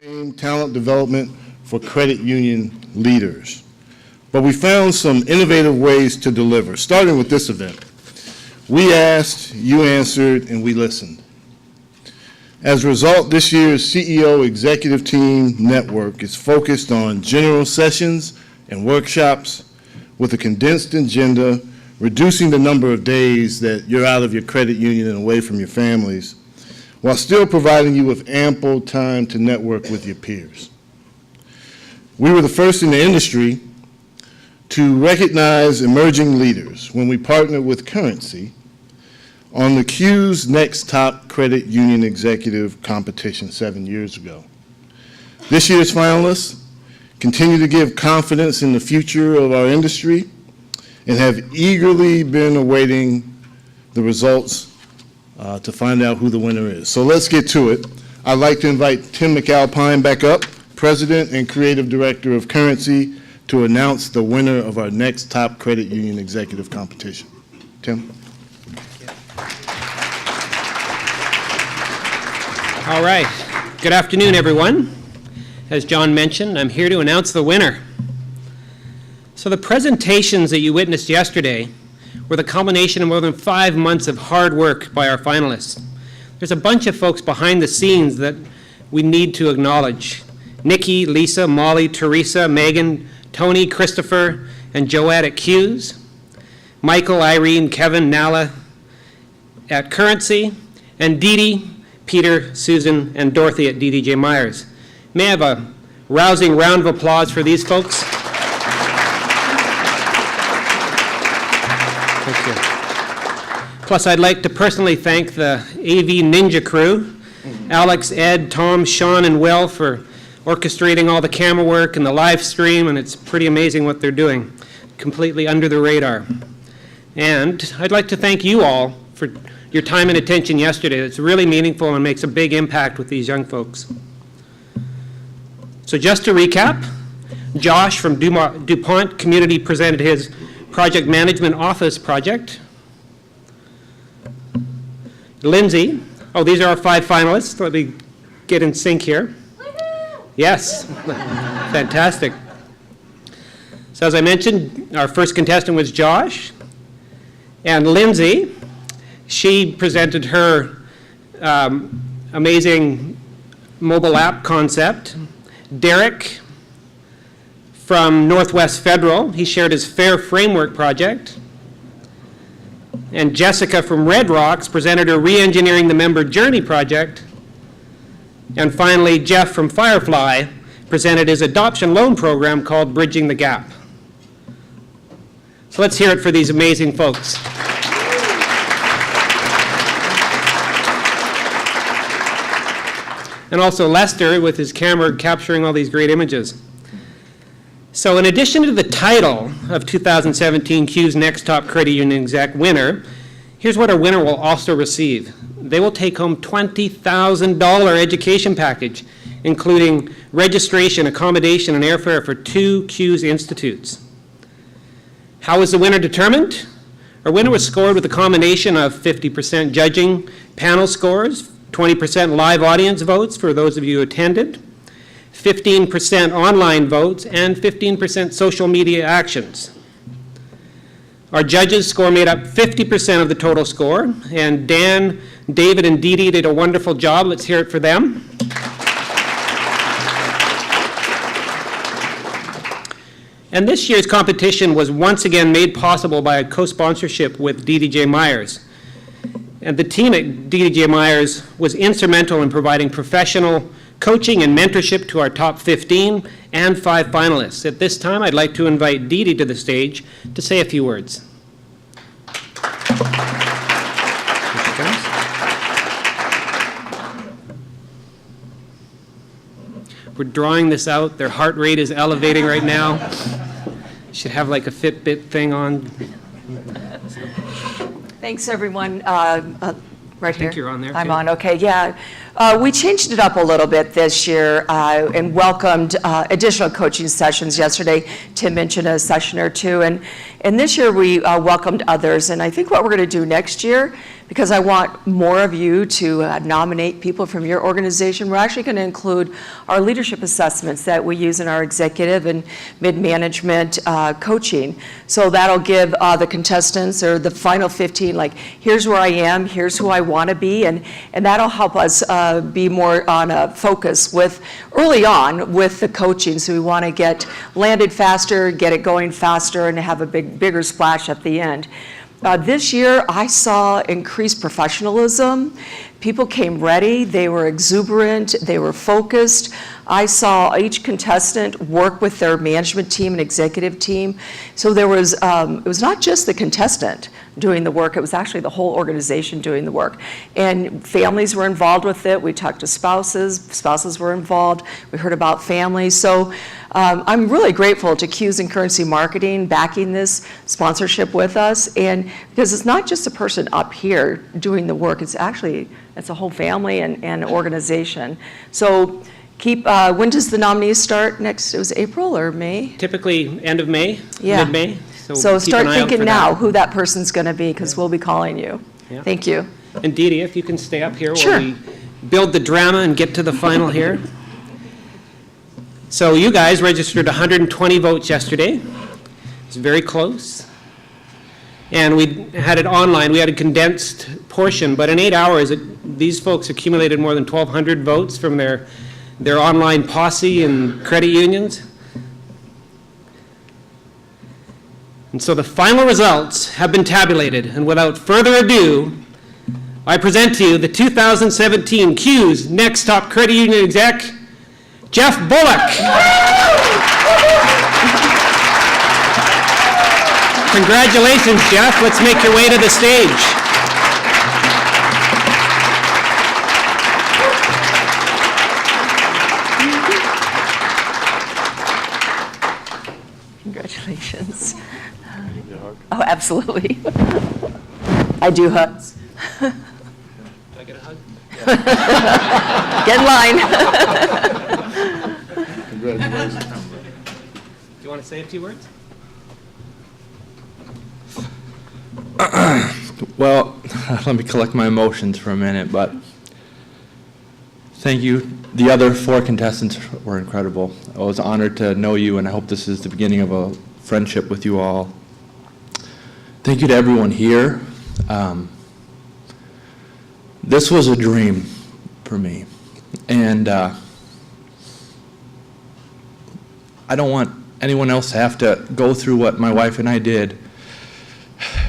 talent development for credit union leaders. But we found some innovative ways to deliver, starting with this event. We asked, you answered, and we listened. As a result, this year's CEO Executive Team Network is focused on general sessions and workshops with a condensed agenda, reducing the number of days that you're out of your credit union and away from your families, while still providing you with ample time to network with your peers. We were the first in the industry to recognize emerging leaders when we partnered with Currency on the CUES Next Top Credit Union Executive Competition 7 years ago. This year's finalists continue to give confidence in the future of our industry and have eagerly been awaiting the results to find out who the winner is. So let's get to it. I'd like to invite Tim McAlpine back up, President and Creative Director of Currency, to announce the winner of our Next Top Credit Union Executive Competition. Tim? All right. Good afternoon, everyone. As John mentioned, I'm here to announce the winner. So the presentations that you witnessed yesterday were the culmination of more than 5 months of hard work by our finalists. There's a bunch of folks behind the scenes that we need to acknowledge. Nikki, Lisa, Molly, Teresa, Megan, Tony, Christopher, and Joette at CUES. Michael, Irene, Kevin, Nala at Currency, and Dee Dee, Peter, Susan, and Dorothy at DDJ Myers. May I have a rousing round of applause for these folks? Thank you. Plus, I'd like to personally thank the AV Ninja crew, Alex, Ed, Tom, Sean, and Will for orchestrating all the camera work and the live stream, and it's pretty amazing what they're doing, completely under the radar. And I'd like to thank you all for your time and attention yesterday. It's really meaningful and makes a big impact with these young folks. So just to recap, Josh from DuPont Community presented his Project Management Office project. Lindsay, oh, these are our 5 finalists. Let me get in sync here. Yes, fantastic. So as I mentioned, our first contestant was Josh. And Lindsay, she presented her amazing mobile app concept. Derek from Northwest Federal, he shared his FAIR Framework project. And Jessica from Red Rocks presented her Re-Engineering the Member Journey project. And finally, Geoff from Firefly presented his adoption loan program called Bridging the Gap. So let's hear it for these amazing folks. And also Lester with his camera capturing all these great images. So in addition to the title of 2017 CUES Next Top Credit Union Exec winner, here's what our winner will also receive. They will take home $20,000 education package, including registration, accommodation, and airfare for 2 CUES institutes. How was the winner determined? Our winner was scored with a combination of 50% judging panel scores, 20% live audience votes for those of you who attended, 15% online votes, and 15% social media actions. Our judges' score made up 50% of the total score, and Dan, David, and Dee Dee did a wonderful job. Let's hear it for them. And this year's competition was once again made possible by a co-sponsorship with DDJ Myers. And the team at DDJ Myers was instrumental in providing professional coaching and mentorship to our top 15 and 5 finalists. At this time, I'd like to invite Dee Dee to the stage to say a few words. We're drawing this out. Their heart rate is elevating right now. Should have like a Fitbit thing on. Thanks, everyone. Right here. I think you're on there, I'm too. on, okay, yeah. We changed it up a little bit this year and welcomed additional coaching sessions yesterday. Tim mentioned a session or two, and this year we welcomed others. And I think what we're going to do next year, because I want more of you to nominate people from your organization, we're actually going to include our leadership assessments that we use in our executive and mid-management coaching. So that'll give the contestants or the final 15, like, here's where I am, here's who I want to be, and that'll help us be more on a focus early on with the coaching. So we want to get landed faster, get it going faster, and have a bigger splash at the end. This year, I saw increased professionalism. People came ready, they were exuberant, they were focused. I saw each contestant work with their management team and executive team. So it was not just the contestant doing the work, it was actually the whole organization doing the work. And families were involved with it. We talked to spouses were involved. We heard about families. So I'm really grateful to CUES and Currency Marketing backing this sponsorship with us. And because it's not just a person up here doing the work, it's a whole family and organization. So when does the nominees start next? It was April or May? Typically end of May, Yeah. mid-May. So keep start an eye out thinking for now that. who that person's going to be, because we'll be calling you. Yeah. Thank you. And Dee Dee, if you can stay up here Sure. while we build the drama and get to the final here. So you guys registered 120 votes yesterday. It's very close. And we had it online. We had a condensed portion, but in 8 hours, these folks accumulated more than 1,200 votes from their online posse and credit unions. And so the final results have been tabulated, and without further ado, I present to you the 2017 CUES Next Top Credit Union Exec, Geoff Bullock. Congratulations, Geoff. Let's make your way to the stage. Congratulations. Oh, absolutely. I do hugs. Can I get a hug? Get in line. Congratulations. Do you want to say a few words? Well, let me collect my emotions for a minute, but thank you. The other 4 contestants were incredible. I was honored to know you, and I hope this is the beginning of a friendship with you all. Thank you to everyone here. This was a dream for me, and I don't want anyone else to have to go through what my wife and I did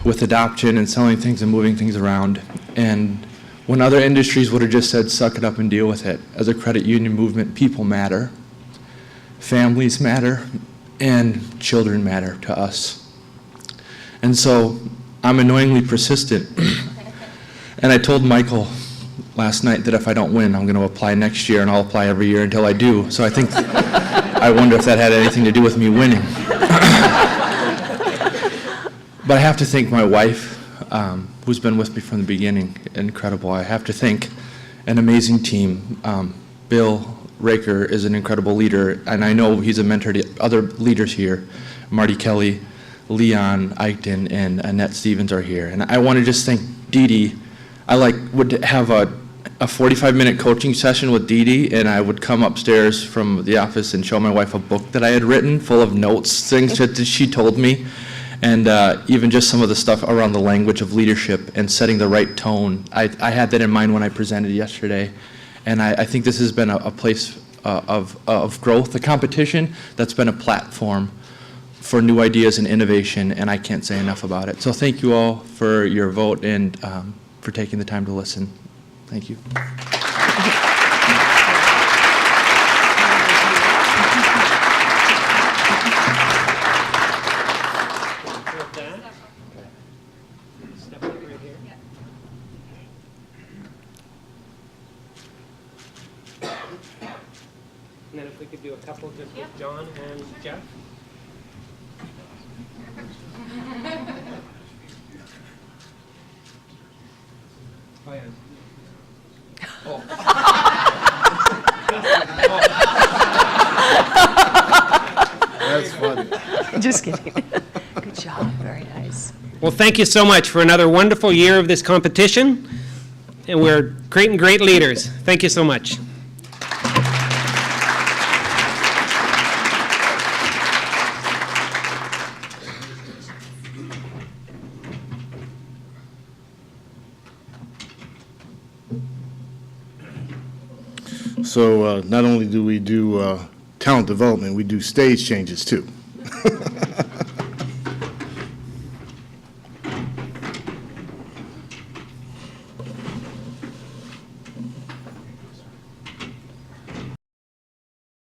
with adoption and selling things and moving things around. And when other industries would have just said, suck it up and deal with it, as a credit union movement, people matter, families matter, and children matter to us. And so I'm annoyingly persistent. And I told Michael last night that if I don't win, I'm going to apply next year, and I'll apply every year until I do. So I think, I wonder if that had anything to do with me winning. But I have to thank my wife, who's been with me from the beginning. Incredible. I have to thank an amazing team. Bill Raker is an incredible leader, and I know he's a mentor to other leaders here. Marty Kelly, Leon Eichten, and Annette Stevens are here. And I want to just thank Dee Dee. I would have a 45-minute coaching session with Dee Dee, and I would come upstairs from the office and show my wife a book that I had written full of notes, things that she told me. And even just some of the stuff around the language of leadership and setting the right tone. I had that in mind when I presented yesterday. And I think this has been a place of growth, a competition that's been a platform for new ideas and innovation, and I can't say enough about it. So thank you all for your vote and for taking the time to listen. Thank you. Step up right here. And then if we could do a couple just with John and Geoff. Oh, yeah. Oh. Just kidding. Good job, very nice. Well, thank you so much for another wonderful year of this competition, and we're creating great leaders. Thank you so much. So not only do we do talent development, we do stage changes too.